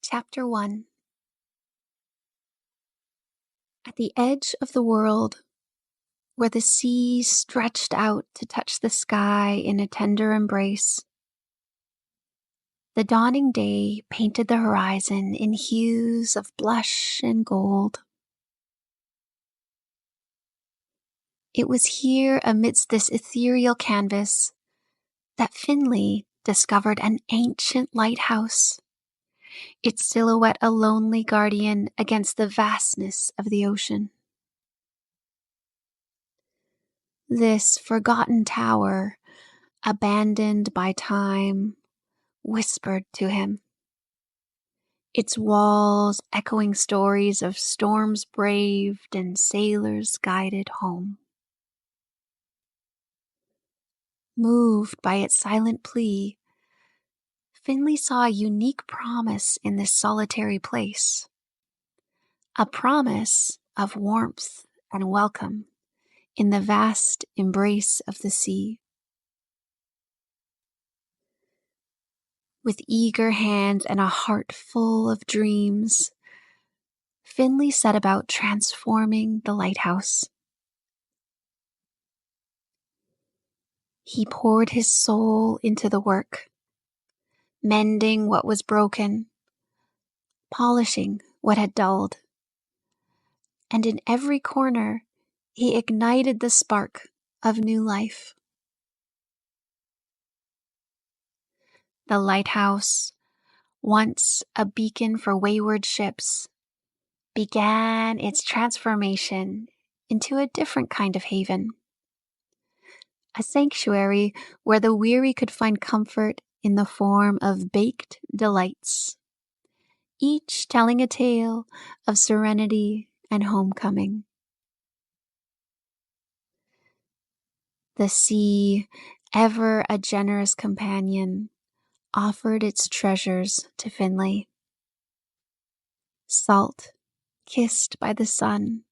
Chapter 1. At the edge of the world, where the sea stretched out to touch the sky in a tender embrace, the dawning day painted the horizon in hues of blush and gold. It was here, amidst this ethereal canvas, that Finley discovered an ancient lighthouse, its silhouette a lonely guardian against the vastness of the ocean. This forgotten tower, abandoned by time, whispered to him, its walls echoing stories of storms braved and sailors guided home. Moved by its silent plea, Finley saw a unique promise in this solitary place, a promise of warmth and welcome in the vast embrace of the sea. With eager hands and a heart full of dreams, Finley set about transforming the lighthouse. He poured his soul into the work, mending what was broken, polishing what had dulled, and in every corner he ignited the spark of new life. The lighthouse, once a beacon for wayward ships, began its transformation into a different kind of haven, a sanctuary where the weary could find comfort in the form of baked delights, each telling a tale of serenity and homecoming. The sea, ever a generous companion, offered its treasures to Finley. Salt kissed by the sun,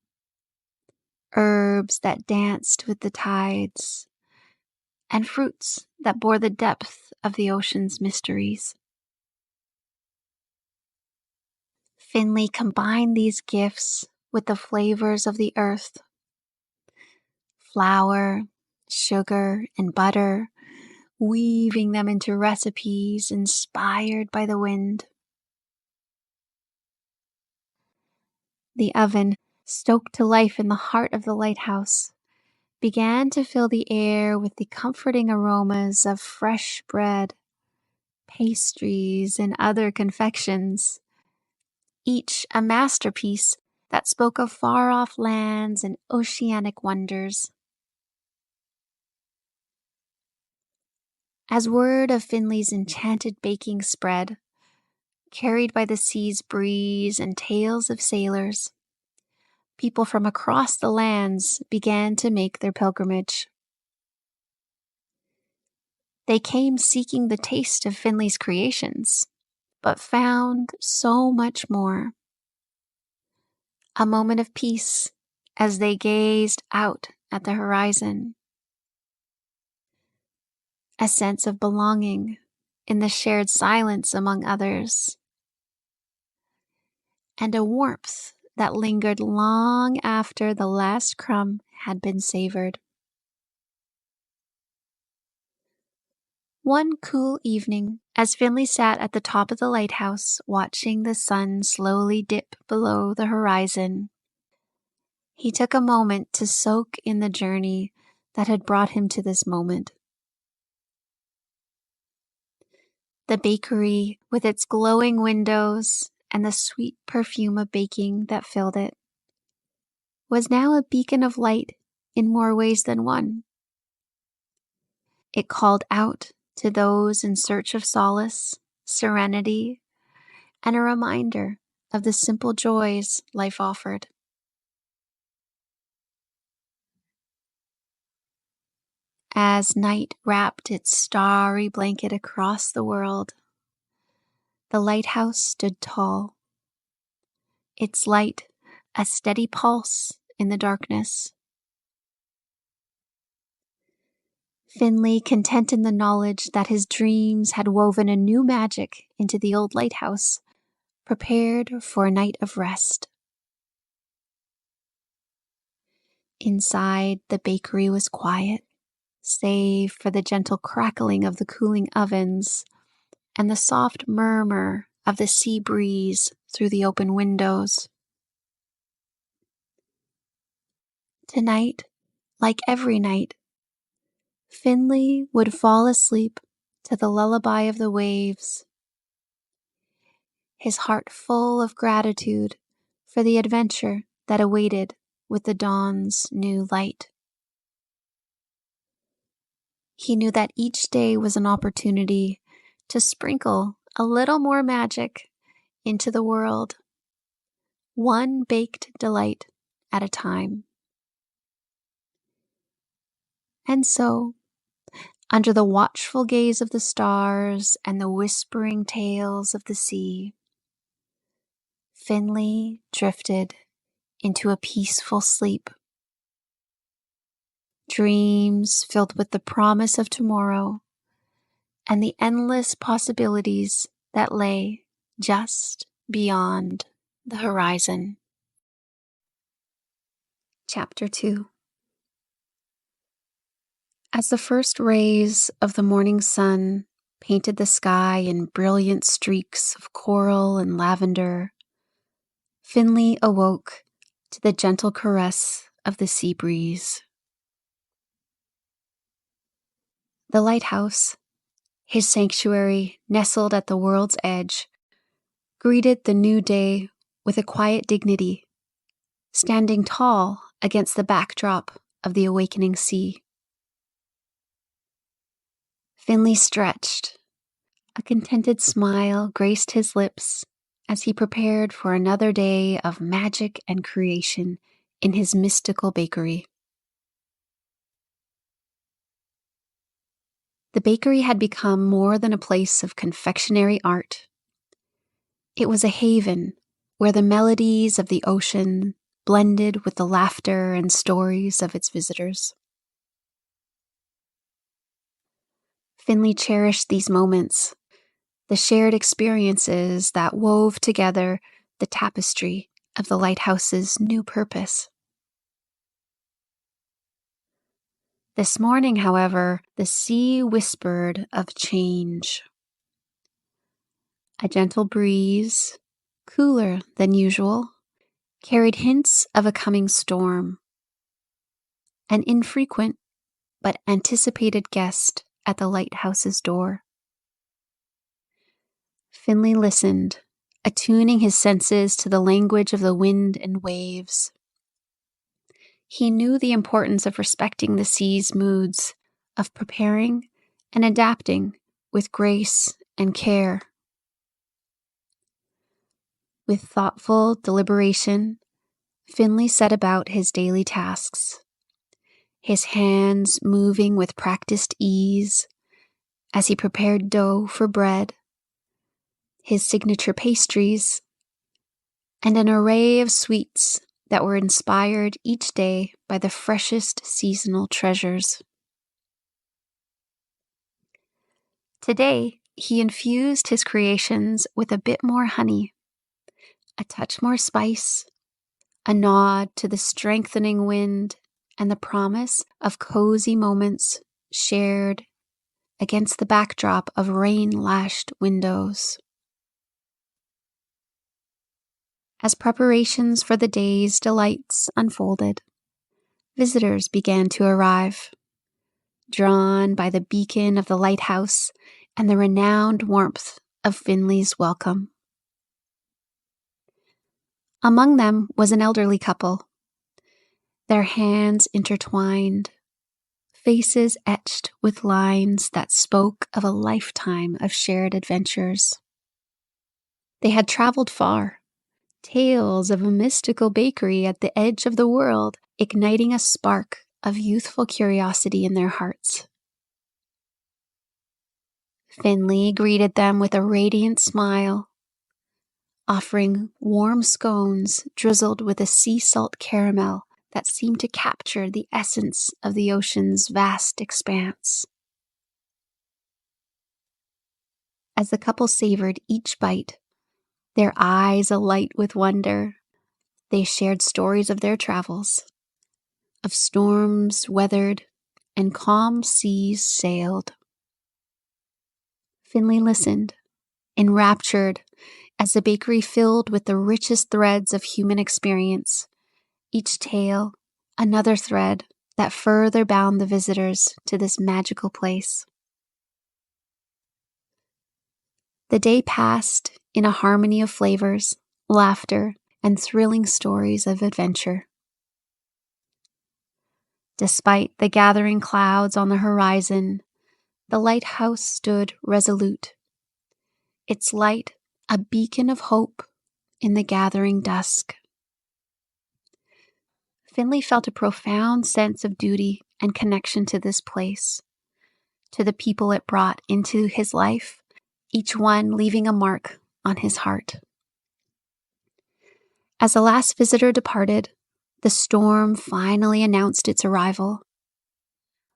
herbs that danced with the tides, and fruits that bore the depth of the ocean's mysteries. Finley combined these gifts with the flavors of the earth. Flour, sugar, and butter, weaving them into recipes inspired by the wind. The oven, stoked to life in the heart of the lighthouse, began to fill the air with the comforting aromas of fresh bread, pastries, and other confections, each a masterpiece that spoke of far-off lands and oceanic wonders. As word of Finley's enchanted baking spread, carried by the sea's breeze and tales of sailors, people from across the lands began to make their pilgrimage. They came seeking the taste of Finley's creations, but found so much more. A moment of peace as they gazed out at the horizon. A sense of belonging in the shared silence among others. And a warmth that lingered long after the last crumb had been savored. One cool evening, as Finley sat at the top of the lighthouse watching the sun slowly dip below the horizon, he took a moment to soak in the journey that had brought him to this moment. The bakery, with its glowing windows and the sweet perfume of baking that filled it, was now a beacon of light in more ways than one. It called out to those in search of solace, serenity, and a reminder of the simple joys life offered. As night wrapped its starry blanket across the world, the lighthouse stood tall, its light a steady pulse in the darkness. Finley, content in the knowledge that his dreams had woven a new magic into the old lighthouse, prepared for a night of rest. Inside, the bakery was quiet, save for the gentle crackling of the cooling ovens and the soft murmur of the sea breeze through the open windows. Tonight, like every night, Finley would fall asleep to the lullaby of the waves, his heart full of gratitude for the adventure that awaited with the dawn's new light. He knew that each day was an opportunity to sprinkle a little more magic into the world, one baked delight at a time. And so, under the watchful gaze of the stars and the whispering tales of the sea, Finley drifted into a peaceful sleep. Dreams filled with the promise of tomorrow and the endless possibilities that lay just beyond the horizon. Chapter 2. As the first rays of the morning sun painted the sky in brilliant streaks of coral and lavender, Finley awoke to the gentle caress of the sea breeze. The lighthouse, his sanctuary nestled at the world's edge, greeted the new day with a quiet dignity, standing tall against the backdrop of the awakening sea. Finley stretched. A contented smile graced his lips as he prepared for another day of magic and creation in his mystical bakery. The bakery had become more than a place of confectionery art. It was a haven where the melodies of the ocean blended with the laughter and stories of its visitors. Finley cherished these moments, the shared experiences that wove together the tapestry of the lighthouse's new purpose. This morning, however, the sea whispered of change. A gentle breeze, cooler than usual, carried hints of a coming storm. An infrequent but anticipated guest at the lighthouse's door. Finley listened, attuning his senses to the language of the wind and waves. He knew the importance of respecting the sea's moods, of preparing and adapting with grace and care. With thoughtful deliberation, Finley set about his daily tasks, his hands moving with practiced ease as he prepared dough for bread, his signature pastries, and an array of sweets that were inspired each day by the freshest seasonal treasures. Today, he infused his creations with a bit more honey, a touch more spice, a nod to the strengthening wind, and the promise of cozy moments shared against the backdrop of rain-lashed windows. As preparations for the day's delights unfolded, visitors began to arrive, drawn by the beacon of the lighthouse and the renowned warmth of Finley's welcome. Among them was an elderly couple, their hands intertwined, faces etched with lines that spoke of a lifetime of shared adventures. They had traveled far, tales of a mystical bakery at the edge of the world, igniting a spark of youthful curiosity in their hearts. Finley greeted them with a radiant smile, offering warm scones drizzled with a sea salt caramel that seemed to capture the essence of the ocean's vast expanse. As the couple savored each bite, Their eyes alight with wonder, they shared stories of their travels, of storms weathered and calm seas sailed. Finley listened, enraptured, as the bakery filled with the richest threads of human experience, each tale another thread that further bound the visitors to this magical place. The day passed in a harmony of flavors, laughter, and thrilling stories of adventure. Despite the gathering clouds on the horizon, the lighthouse stood resolute, its light a beacon of hope in the gathering dusk. Finley felt a profound sense of duty and connection to this place, to the people it brought into his life, each one leaving a mark on his heart. As the last visitor departed, the storm finally announced its arrival.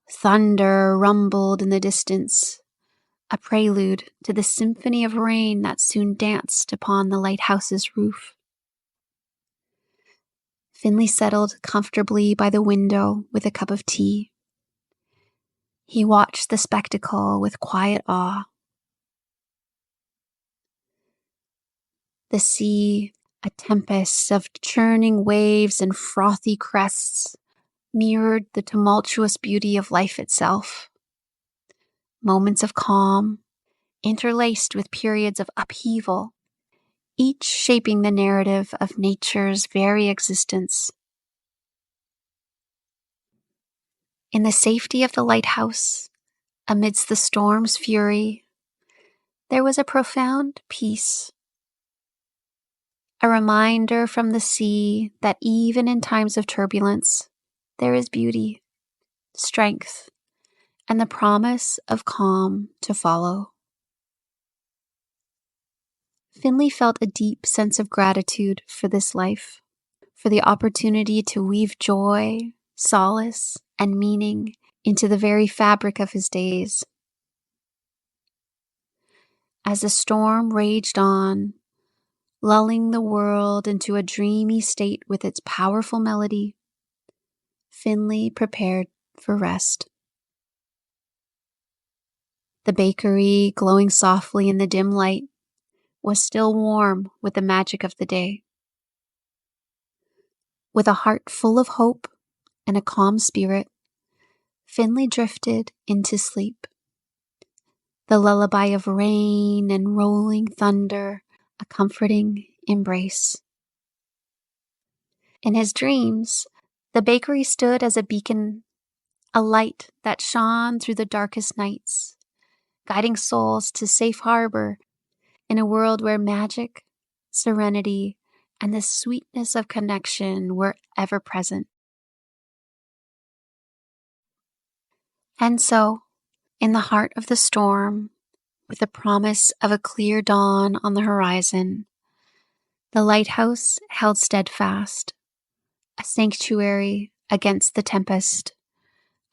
Thunder rumbled in the distance, a prelude to the symphony of rain that soon danced upon the lighthouse's roof. Finley settled comfortably by the window with a cup of tea. He watched the spectacle with quiet awe. The sea, a tempest of churning waves and frothy crests, mirrored the tumultuous beauty of life itself. Moments of calm, interlaced with periods of upheaval, each shaping the narrative of nature's very existence. In the safety of the lighthouse, amidst the storm's fury, there was a profound peace. A reminder from the sea that even in times of turbulence, there is beauty, strength, and the promise of calm to follow. Finley felt a deep sense of gratitude for this life, for the opportunity to weave joy, solace, and meaning into the very fabric of his days. As the storm raged on, lulling the world into a dreamy state with its powerful melody, Finley prepared for rest. The bakery, glowing softly in the dim light, was still warm with the magic of the day. With a heart full of hope and a calm spirit, Finley drifted into sleep. The lullaby of rain and rolling thunder, a comforting embrace. In his dreams, the bakery stood as a beacon, a light that shone through the darkest nights, guiding souls to safe harbor in a world where magic, serenity, and the sweetness of connection were ever present. And so, in the heart of the storm, with the promise of a clear dawn on the horizon, the lighthouse held steadfast, a sanctuary against the tempest,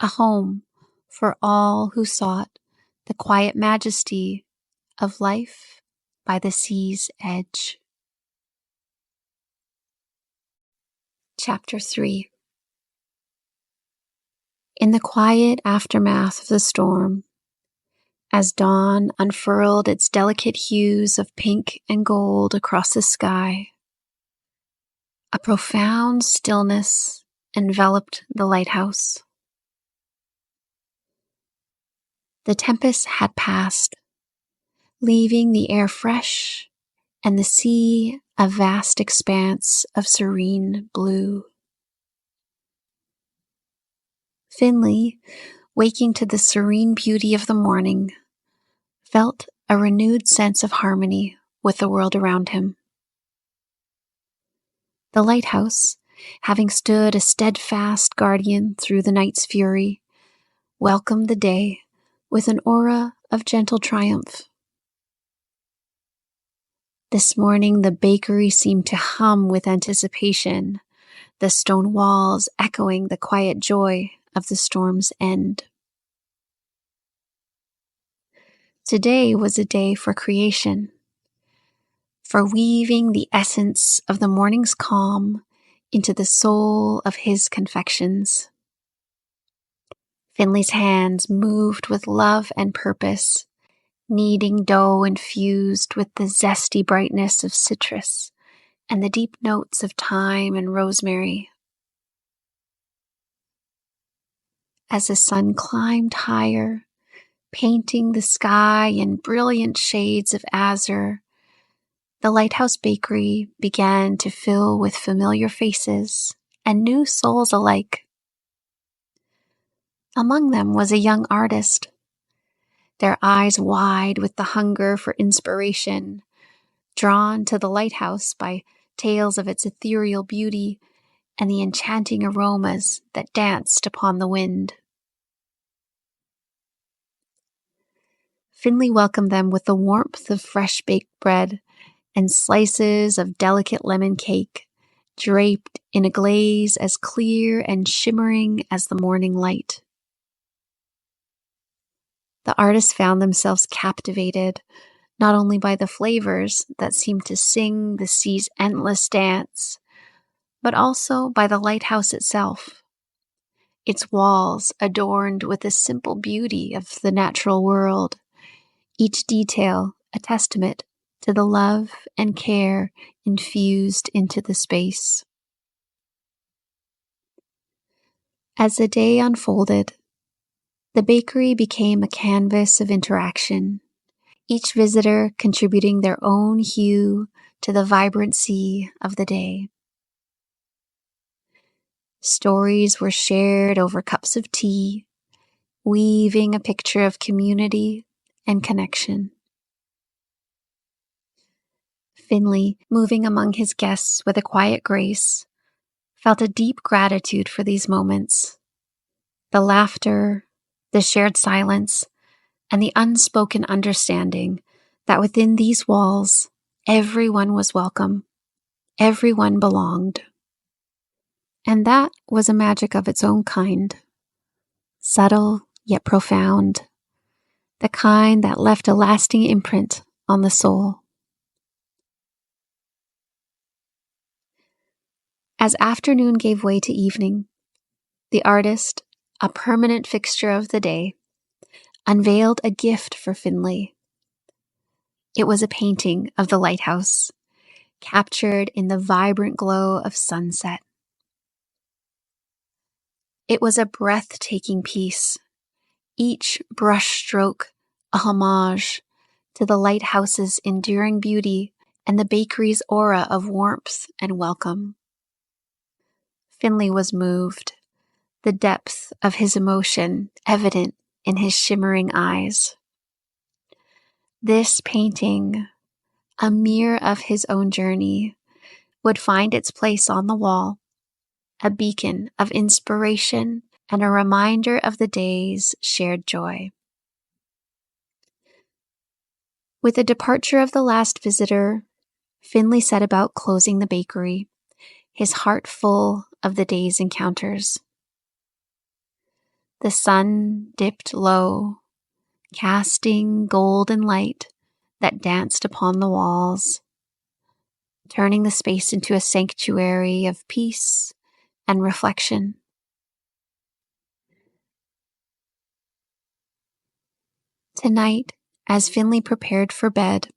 a home for all who sought the quiet majesty of life by the sea's edge. Chapter 3. In the quiet aftermath of the storm, as dawn unfurled its delicate hues of pink and gold across the sky, a profound stillness enveloped the lighthouse. The tempest had passed, leaving the air fresh and the sea a vast expanse of serene blue. Finley, waking to the serene beauty of the morning, felt a renewed sense of harmony with the world around him. The lighthouse, having stood a steadfast guardian through the night's fury, welcomed the day with an aura of gentle triumph. This morning the bakery seemed to hum with anticipation, the stone walls echoing the quiet joy of the storm's end. Today was a day for creation, for weaving the essence of the morning's calm into the soul of his confections. Finley's hands moved with love and purpose, kneading dough infused with the zesty brightness of citrus and the deep notes of thyme and rosemary. As the sun climbed higher, painting the sky in brilliant shades of azure, the Lighthouse Bakery began to fill with familiar faces and new souls alike. Among them was a young artist, their eyes wide with the hunger for inspiration, drawn to the lighthouse by tales of its ethereal beauty and the enchanting aromas that danced upon the wind. Finley welcomed them with the warmth of fresh baked bread and slices of delicate lemon cake, draped in a glaze as clear and shimmering as the morning light. The artists found themselves captivated not only by the flavors that seemed to sing the sea's endless dance, but also by the lighthouse itself, its walls adorned with the simple beauty of the natural world, each detail a testament to the love and care infused into the space. As the day unfolded, the bakery became a canvas of interaction, each visitor contributing their own hue to the vibrancy of the day. Stories were shared over cups of tea, weaving a picture of community and connection. Finley, moving among his guests with a quiet grace, felt a deep gratitude for these moments. The laughter, the shared silence, and the unspoken understanding that within these walls, everyone was welcome, everyone belonged. And that was a magic of its own kind, subtle yet profound, the kind that left a lasting imprint on the soul. As afternoon gave way to evening, the artist, a permanent fixture of the day, unveiled a gift for Finley. It was a painting of the lighthouse, captured in the vibrant glow of sunset. It was a breathtaking piece, each brushstroke a homage to the lighthouse's enduring beauty and the bakery's aura of warmth and welcome. Finley was moved, the depth of his emotion evident in his shimmering eyes. This painting, a mirror of his own journey, would find its place on the wall, a beacon of inspiration and a reminder of the day's shared joy. With the departure of the last visitor, Finley set about closing the bakery, his heart full of the day's encounters. The sun dipped low, casting golden light that danced upon the walls, turning the space into a sanctuary of peace and reflection. Tonight, as Finley prepared for bed,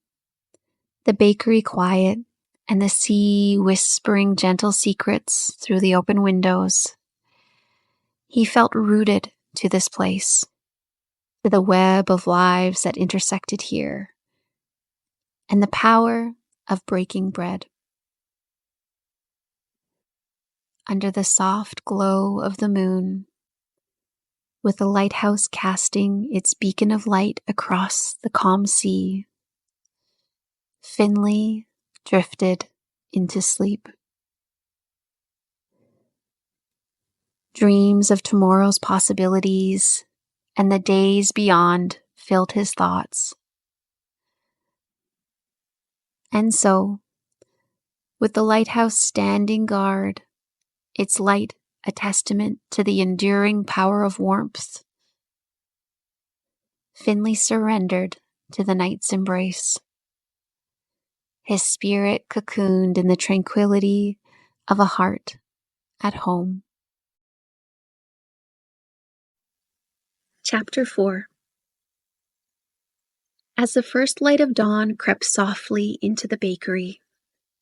the bakery quiet and the sea whispering gentle secrets through the open windows, he felt rooted to this place, to the web of lives that intersected here, and the power of breaking bread. Under the soft glow of the moon, with the lighthouse casting its beacon of light across the calm sea, Finley drifted into sleep. Dreams of tomorrow's possibilities and the days beyond filled his thoughts. And so, with the lighthouse standing guard, its light a testament to the enduring power of warmth, Finley surrendered to the night's embrace. his spirit cocooned in the tranquility of a heart at home. Chapter 4. As the first light of dawn crept softly into the bakery,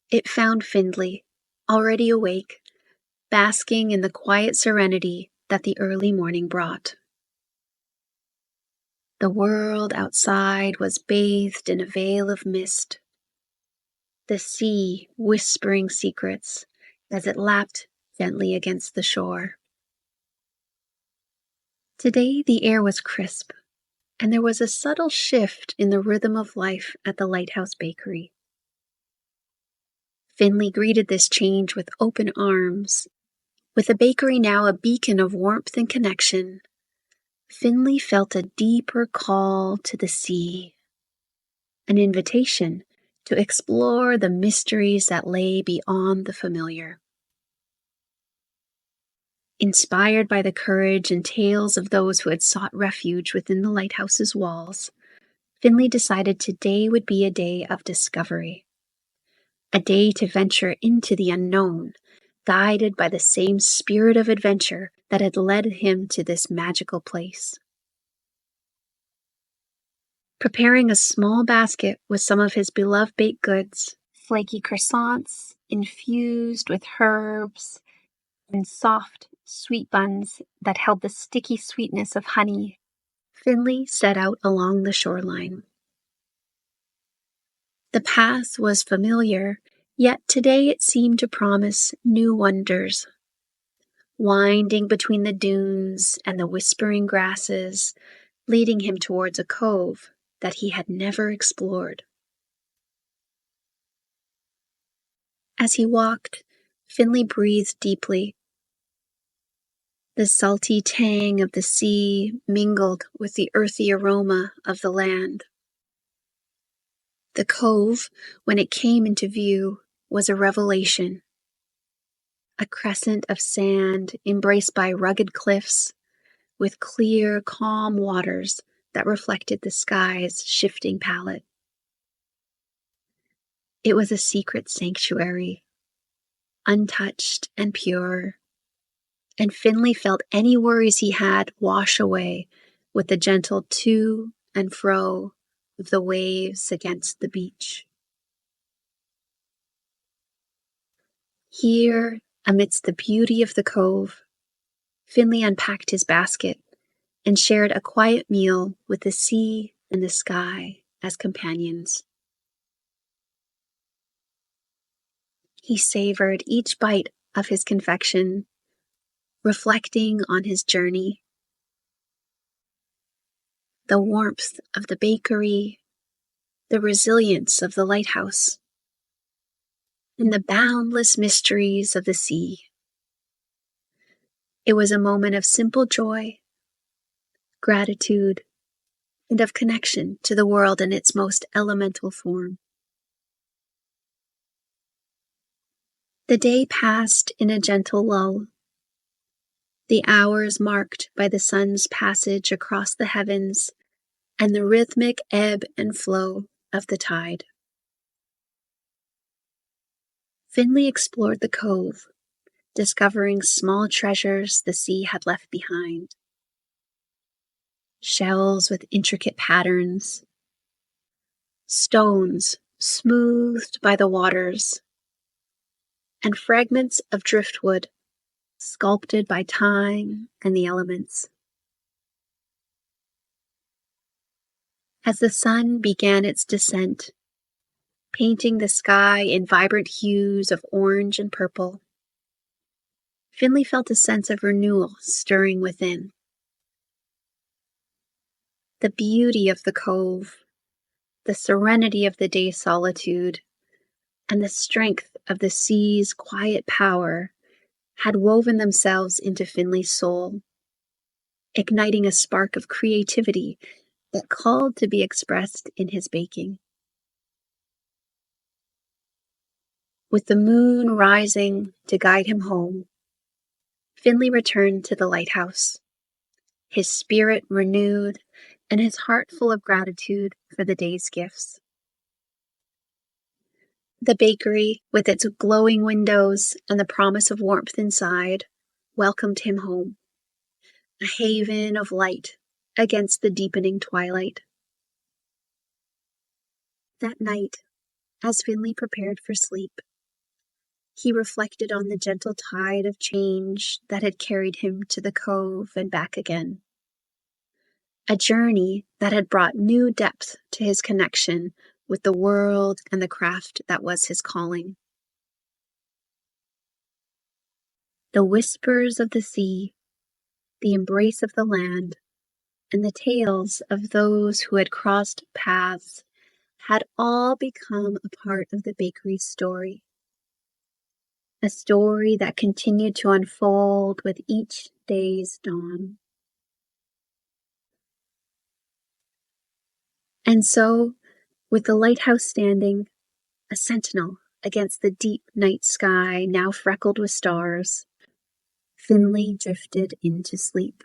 it found Finley, already awake, basking in the quiet serenity that the early morning brought. The world outside was bathed in a veil of mist, the sea whispering secrets as it lapped gently against the shore. Today the air was crisp, and there was a subtle shift in the rhythm of life at the Lighthouse Bakery. Finley greeted this change with open arms. With the bakery now a beacon of warmth and connection, Finley felt a deeper call to the sea, an invitation to explore the mysteries that lay beyond the familiar. Inspired by the courage and tales of those who had sought refuge within the lighthouse's walls, Finley decided today would be a day of discovery, a day to venture into the unknown, guided by the same spirit of adventure that had led him to this magical place. Preparing a small basket with some of his beloved baked goods, flaky croissants infused with herbs, and soft, sweet buns that held the sticky sweetness of honey, Finley set out along the shoreline. The path was familiar, yet today it seemed to promise new wonders. Winding between the dunes and the whispering grasses, leading him towards a cove that he had never explored. As he walked, Finley breathed deeply. The salty tang of the sea mingled with the earthy aroma of the land. The cove, when it came into view, was a revelation. A crescent of sand embraced by rugged cliffs, with clear, calm waters that reflected the sky's shifting palette. It was a secret sanctuary, untouched and pure, and Finley felt any worries he had wash away with the gentle to and fro of the waves against the beach. Here, amidst the beauty of the cove, Finley unpacked his basket and shared a quiet meal with the sea and the sky as companions. He savored each bite of his confection, reflecting on his journey, the warmth of the bakery, the resilience of the lighthouse, and the boundless mysteries of the sea. It was a moment of simple joy, gratitude, and of connection to the world in its most elemental form. The day passed in a gentle lull, the hours marked by the sun's passage across the heavens and the rhythmic ebb and flow of the tide. Finley explored the cove, discovering small treasures the sea had left behind. Shells with intricate patterns, stones smoothed by the waters, and fragments of driftwood sculpted by time and the elements. As the sun began its descent, painting the sky in vibrant hues of orange and purple, Finley felt a sense of renewal stirring within. The beauty of the cove, the serenity of the day's solitude, and the strength of the sea's quiet power had woven themselves into Finley's soul, igniting a spark of creativity that called to be expressed in his baking. With the moon rising to guide him home, Finley returned to the lighthouse, his spirit renewed and his heart full of gratitude for the day's gifts. The bakery, with its glowing windows and the promise of warmth inside, welcomed him home, a haven of light against the deepening twilight. That night, as Finley prepared for sleep, he reflected on the gentle tide of change that had carried him to the cove and back again. A journey that had brought new depth to his connection with the world and the craft that was his calling. The whispers of the sea, the embrace of the land, and the tales of those who had crossed paths had all become a part of the bakery's story. A story that continued to unfold with each day's dawn. And so, with the lighthouse standing, a sentinel against the deep night sky now freckled with stars, Finley drifted into sleep.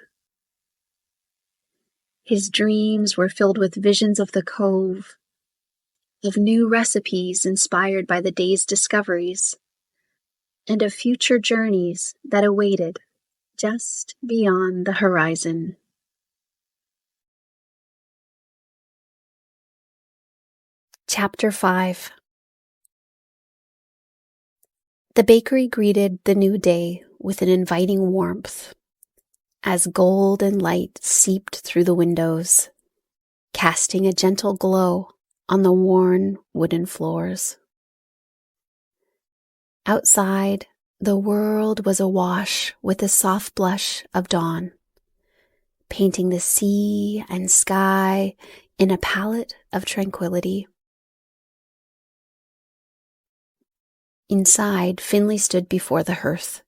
His dreams were filled with visions of the cove, of new recipes inspired by the day's discoveries, and of future journeys that awaited just beyond the horizon. Chapter 5. The bakery greeted the new day with an inviting warmth, as golden light seeped through the windows, casting a gentle glow on the worn wooden floors. Outside, the world was awash with the soft blush of dawn, painting the sea and sky in a palette of tranquility. Inside, Finley stood before the hearth,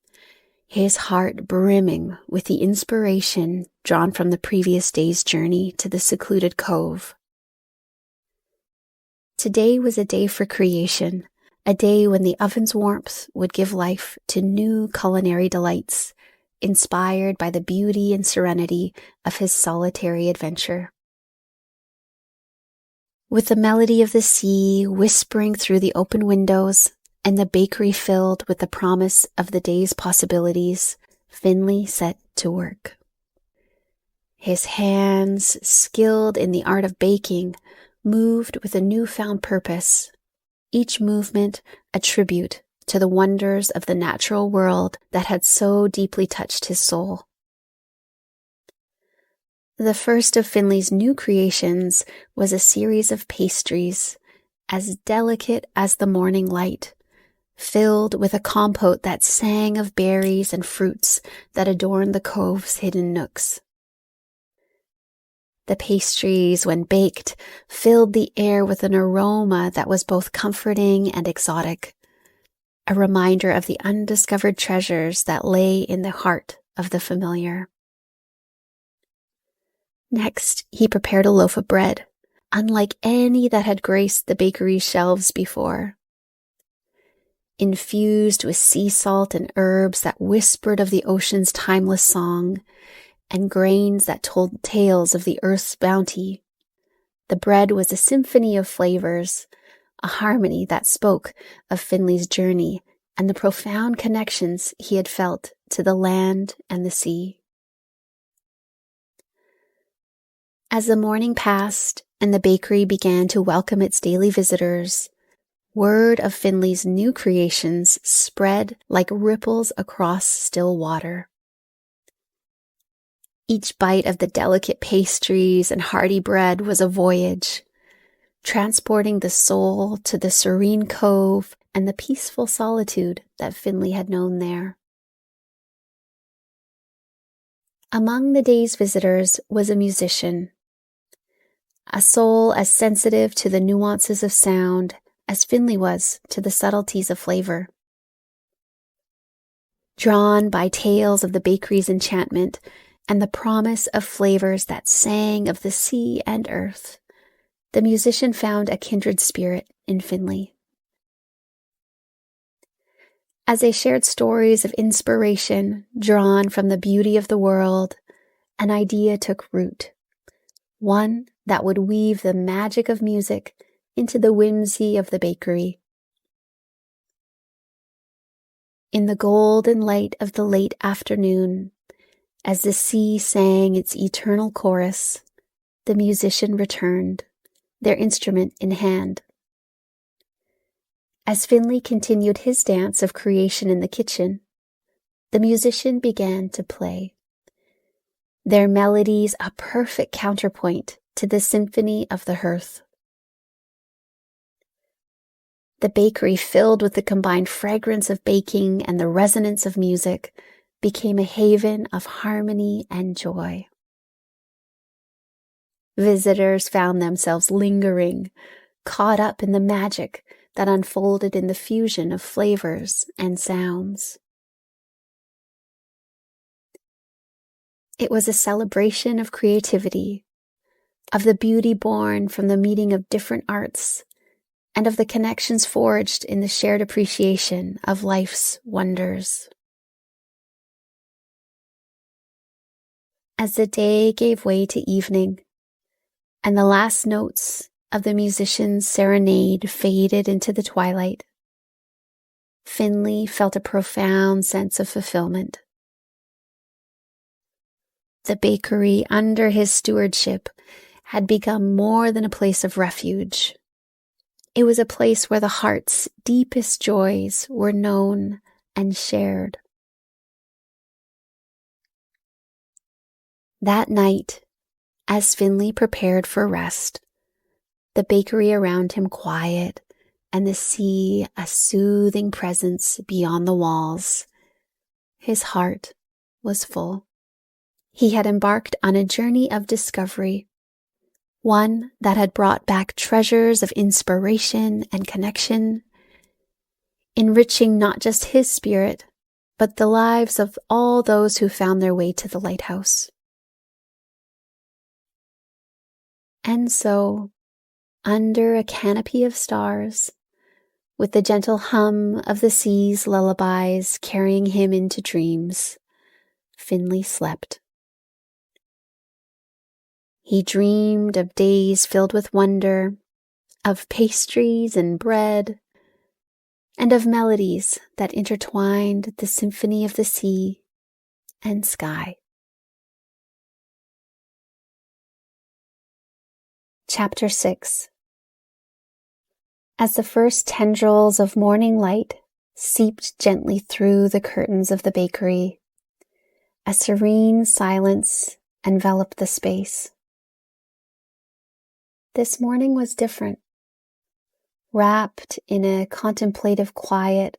his heart brimming with the inspiration drawn from the previous day's journey to the secluded cove. Today was a day for creation, a day when the oven's warmth would give life to new culinary delights, inspired by the beauty and serenity of his solitary adventure. With the melody of the sea whispering through the open windows, and the bakery filled with the promise of the day's possibilities, Finley set to work. His hands, skilled in the art of baking, moved with a newfound purpose, each movement a tribute to the wonders of the natural world that had so deeply touched his soul. The first of Finley's new creations was a series of pastries, as delicate as the morning light, filled with a compote that sang of berries and fruits that adorned the cove's hidden nooks. The pastries, when baked, filled the air with an aroma that was both comforting and exotic, a reminder of the undiscovered treasures that lay in the heart of the familiar. Next, he prepared a loaf of bread, unlike any that had graced the bakery's shelves before. Infused with sea salt and herbs that whispered of the ocean's timeless song, and grains that told tales of the earth's bounty, the bread was a symphony of flavors, a harmony that spoke of Finley's journey and the profound connections he had felt to the land and the sea. As the morning passed and the bakery began to welcome its daily visitors, word of Finley's new creations spread like ripples across still water. Each bite of the delicate pastries and hearty bread was a voyage, transporting the soul to the serene cove and the peaceful solitude that Finley had known there. Among the day's visitors was a musician, a soul as sensitive to the nuances of sound as Finley was to the subtleties of flavor. Drawn by tales of the bakery's enchantment and the promise of flavors that sang of the sea and earth, the musician found a kindred spirit in Finley. As they shared stories of inspiration drawn from the beauty of the world, an idea took root, one that would weave the magic of music into the whimsy of the bakery, In the golden light of the late afternoon, as the sea sang its eternal chorus, the musician returned, their instrument in hand. As Finley continued his dance of creation in the kitchen, the musician began to play, their melodies a perfect counterpoint to the symphony of the hearth. The bakery, filled with the combined fragrance of baking and the resonance of music, became a haven of harmony and joy. Visitors found themselves lingering, caught up in the magic that unfolded in the fusion of flavors and sounds. It was a celebration of creativity, of the beauty born from the meeting of different arts, and of the connections forged in the shared appreciation of life's wonders. As the day gave way to evening, and the last notes of the musician's serenade faded into the twilight, Finley felt a profound sense of fulfillment. The bakery under his stewardship had become more than a place of refuge. It was a place where the heart's deepest joys were known and shared. That night, as Finley prepared for rest, the bakery around him quiet and the sea a soothing presence beyond the walls, his heart was full. He had embarked on a journey of discovery, one that had brought back treasures of inspiration and connection, enriching not just his spirit, but the lives of all those who found their way to the lighthouse. And so, under a canopy of stars, with the gentle hum of the sea's lullabies carrying him into dreams, Finley slept. He dreamed of days filled with wonder, of pastries and bread, and of melodies that intertwined the symphony of the sea and sky. Chapter 6. As the first tendrils of morning light seeped gently through the curtains of the bakery, a serene silence enveloped the space. This morning was different, wrapped in a contemplative quiet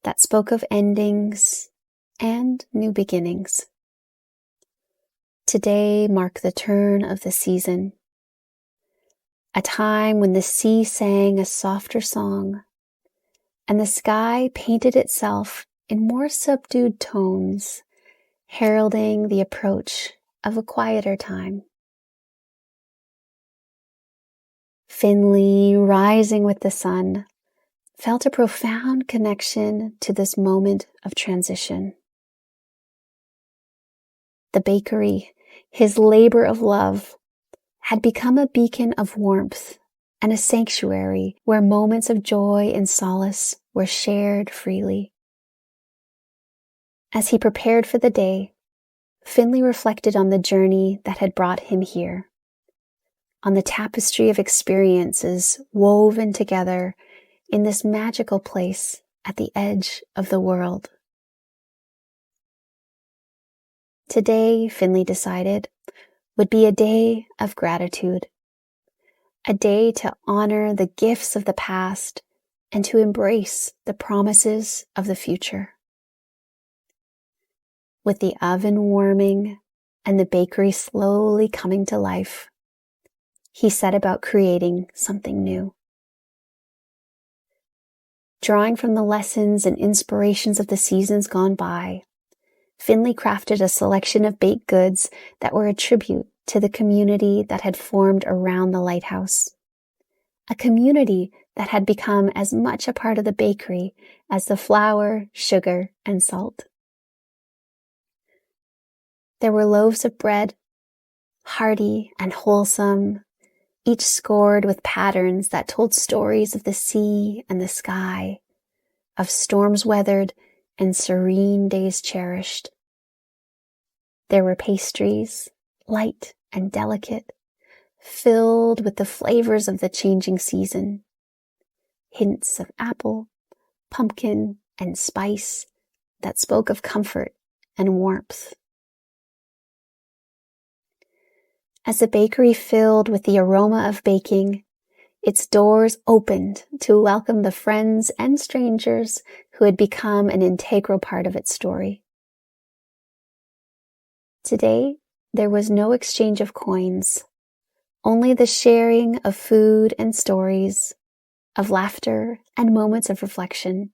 that spoke of endings and new beginnings. Today marked the turn of the season, a time when the sea sang a softer song, and the sky painted itself in more subdued tones, heralding the approach of a quieter time. Finley, rising with the sun, felt a profound connection to this moment of transition. The bakery, his labor of love, had become a beacon of warmth and a sanctuary where moments of joy and solace were shared freely. As he prepared for the day, Finley reflected on the journey that had brought him here, on the tapestry of experiences woven together in this magical place at the edge of the world. Today, Finley decided, would be a day of gratitude, a day to honor the gifts of the past and to embrace the promises of the future. With the oven warming and the bakery slowly coming to life, he set about creating something new. Drawing from the lessons and inspirations of the seasons gone by, Finley crafted a selection of baked goods that were a tribute to the community that had formed around the lighthouse, a community that had become as much a part of the bakery as the flour, sugar, and salt. There were loaves of bread, hearty and wholesome, each scored with patterns that told stories of the sea and the sky, of storms weathered and serene days cherished. There were pastries, light and delicate, filled with the flavors of the changing season. Hints of apple, pumpkin, and spice that spoke of comfort and warmth. As the bakery filled with the aroma of baking, its doors opened to welcome the friends and strangers who had become an integral part of its story. Today, there was no exchange of coins, only the sharing of food and stories, of laughter and moments of reflection.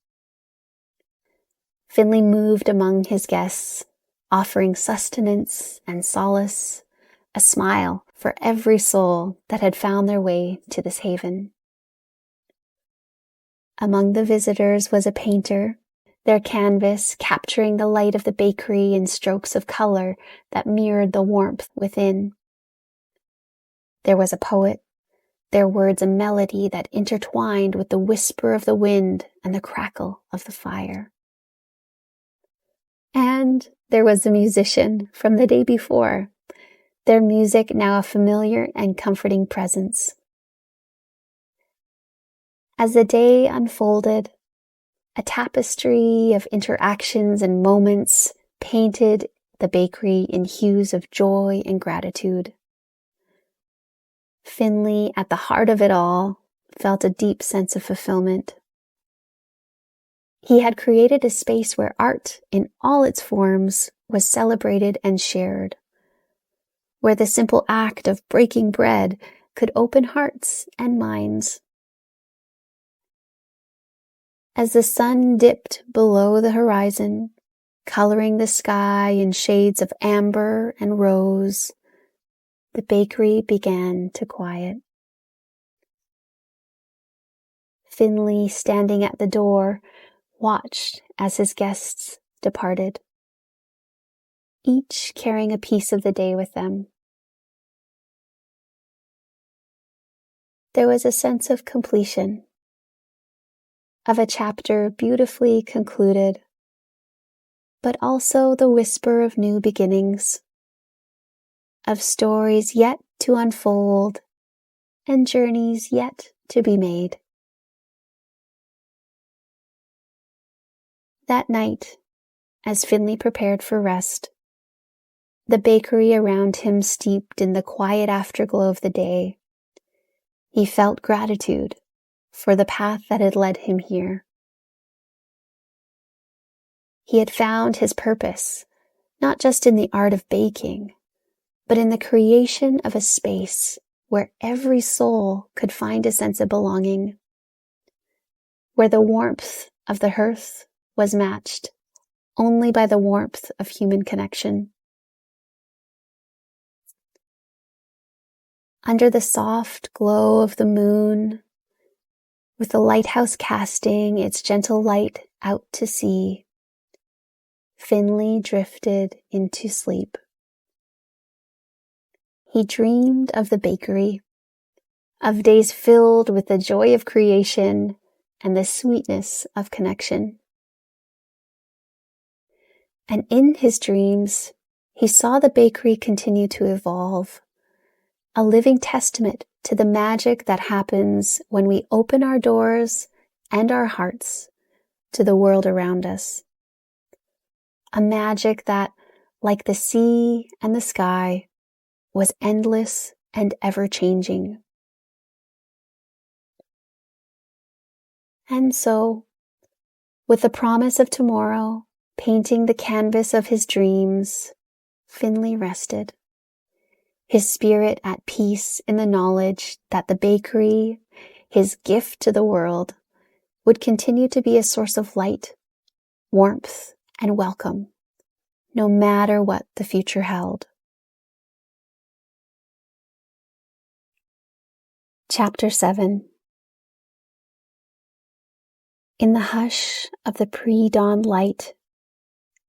Finley moved among his guests, offering sustenance and solace, a smile for every soul that had found their way to this haven. Among the visitors was a painter, their canvas capturing the light of the bakery in strokes of color that mirrored the warmth within. There was a poet, their words a melody that intertwined with the whisper of the wind and the crackle of the fire. And there was a musician from the day before, their music now a familiar and comforting presence. As the day unfolded, a tapestry of interactions and moments painted the bakery in hues of joy and gratitude. Finley, at the heart of it all, felt a deep sense of fulfillment. He had created a space where art, in all its forms, was celebrated and shared, where the simple act of breaking bread could open hearts and minds. As the sun dipped below the horizon, coloring the sky in shades of amber and rose, the bakery began to quiet. Finley, standing at the door, watched as his guests departed, each carrying a piece of the day with them. There was a sense of completion, of a chapter beautifully concluded, but also the whisper of new beginnings, of stories yet to unfold and journeys yet to be made. That night, as Finley prepared for rest, the bakery around him steeped in the quiet afterglow of the day, he felt gratitude for the path that had led him here. He had found his purpose, not just in the art of baking, but in the creation of a space where every soul could find a sense of belonging, where the warmth of the hearth was matched only by the warmth of human connection. Under the soft glow of the moon, with the lighthouse casting its gentle light out to sea, Finley drifted into sleep. He dreamed of the bakery, of days filled with the joy of creation and the sweetness of connection. And in his dreams, he saw the bakery continue to evolve, a living testament to the magic that happens when we open our doors and our hearts to the world around us. A magic that, like the sea and the sky, was endless and ever-changing. And so, with the promise of tomorrow painting the canvas of his dreams, Finley rested, his spirit at peace in the knowledge that the bakery, his gift to the world, would continue to be a source of light, warmth, and welcome, no matter what the future held. Chapter 7. In the hush of the pre-dawn light,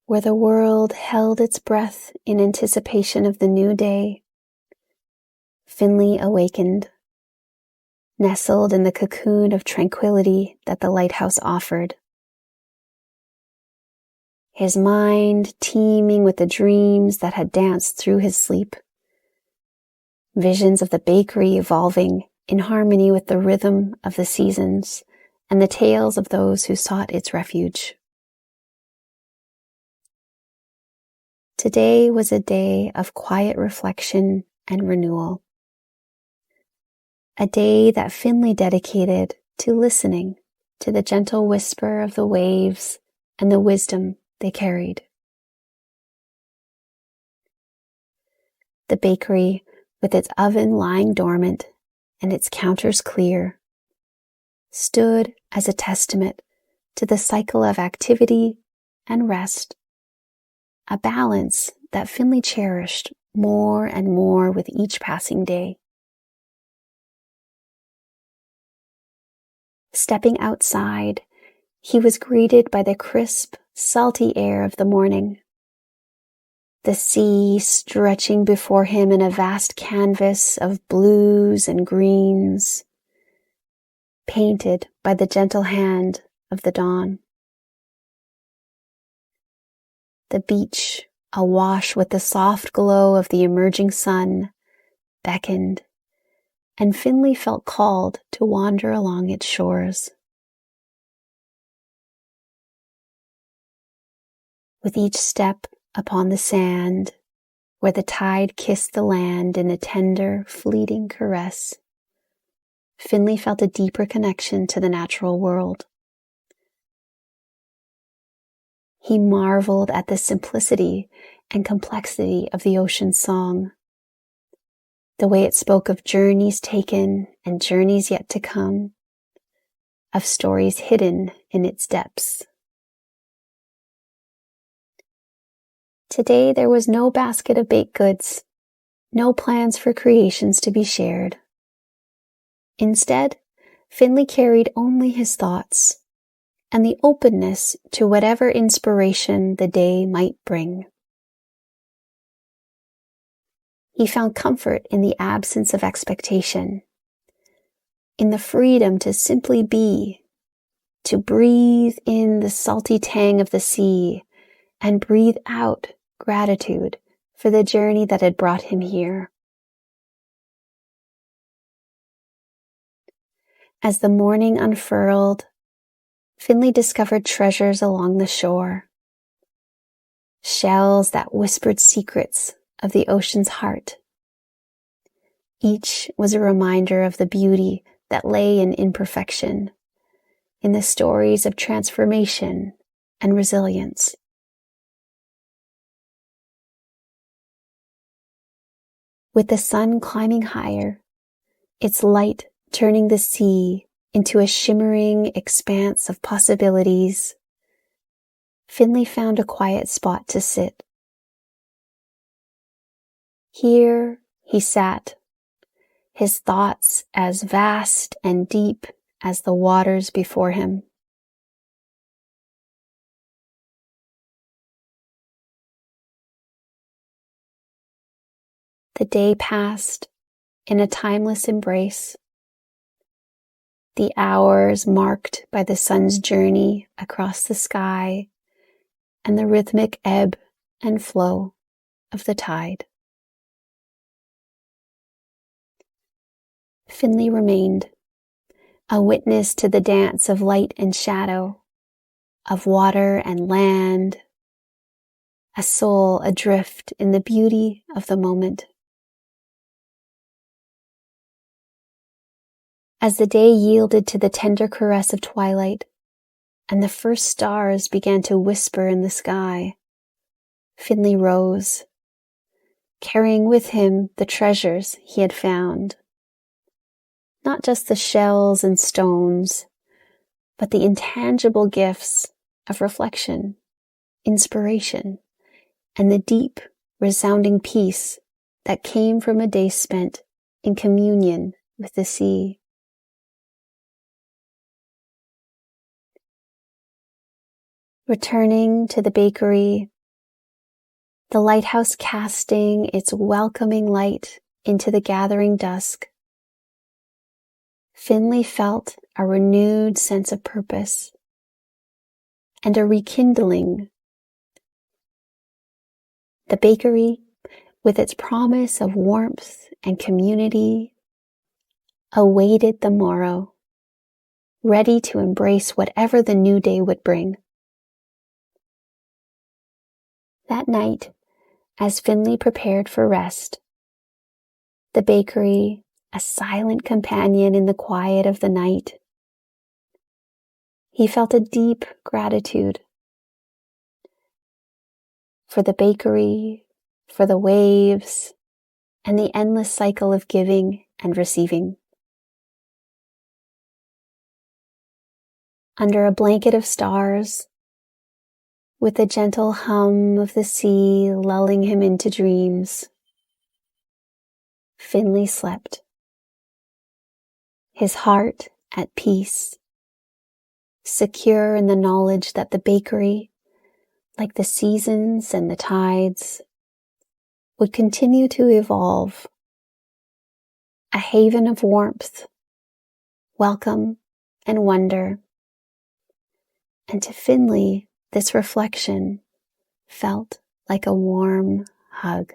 where the world held its breath in anticipation of the new day, Finley awakened, nestled in the cocoon of tranquility that the lighthouse offered. his mind teeming with the dreams that had danced through his sleep. Visions of the bakery evolving in harmony with the rhythm of the seasons and the tales of those who sought its refuge. Today was a day of quiet reflection and renewal. A day that Finley dedicated to listening to the gentle whisper of the waves and the wisdom they carried. The bakery, with its oven lying dormant and its counters clear, stood as a testament to the cycle of activity and rest, a balance that Finley cherished more and more with each passing day. Stepping outside, he was greeted by the crisp, salty air of the morning. The sea stretching before him in a vast canvas of blues and greens, painted by the gentle hand of the dawn. The beach, awash with the soft glow of the emerging sun, beckoned, and Finley felt called to wander along its shores. With each step upon the sand, where the tide kissed the land in a tender, fleeting caress, Finley felt a deeper connection to the natural world. He marveled at the simplicity and complexity of the ocean's song, the way it spoke of journeys taken and journeys yet to come, of stories hidden in its depths. Today there was no basket of baked goods, no plans for creations to be shared. Instead, Finley carried only his thoughts and the openness to whatever inspiration the day might bring. He found comfort in the absence of expectation, in the freedom to simply be, to breathe in the salty tang of the sea and breathe out gratitude for the journey that had brought him here. As the morning unfurled, Finley discovered treasures along the shore, shells that whispered secrets of the ocean's heart. Each was a reminder of the beauty that lay in imperfection, in the stories of transformation and resilience. With the sun climbing higher, its light turning the sea into a shimmering expanse of possibilities, Finley found a quiet spot to sit. Here he sat, his thoughts as vast and deep as the waters before him. The day passed in a timeless embrace, the hours marked by the sun's journey across the sky and the rhythmic ebb and flow of the tide. Finley remained, a witness to the dance of light and shadow, of water and land, a soul adrift in the beauty of the moment. As the day yielded to the tender caress of twilight, and the first stars began to whisper in the sky, Finley rose, carrying with him the treasures he had found. Not just the shells and stones, but the intangible gifts of reflection, inspiration, and the deep, resounding peace that came from a day spent in communion with the sea. Returning to the bakery, the lighthouse casting its welcoming light into the gathering dusk, Finley felt a renewed sense of purpose and a rekindling The bakery, with its promise of warmth and community, awaited the morrow, ready to embrace whatever the new day would bring. That night, as Finley prepared for rest, the bakery, a silent companion in the quiet of the night, he felt a deep gratitude for the bakery, for the waves, and the endless cycle of giving and receiving. Under a blanket of stars, with the gentle hum of the sea lulling him into dreams, Finley slept, his heart at peace, secure in the knowledge that the bakery, like the seasons and the tides, would continue to evolve, a haven of warmth, welcome, and wonder. And to Finley, this reflection felt like a warm hug.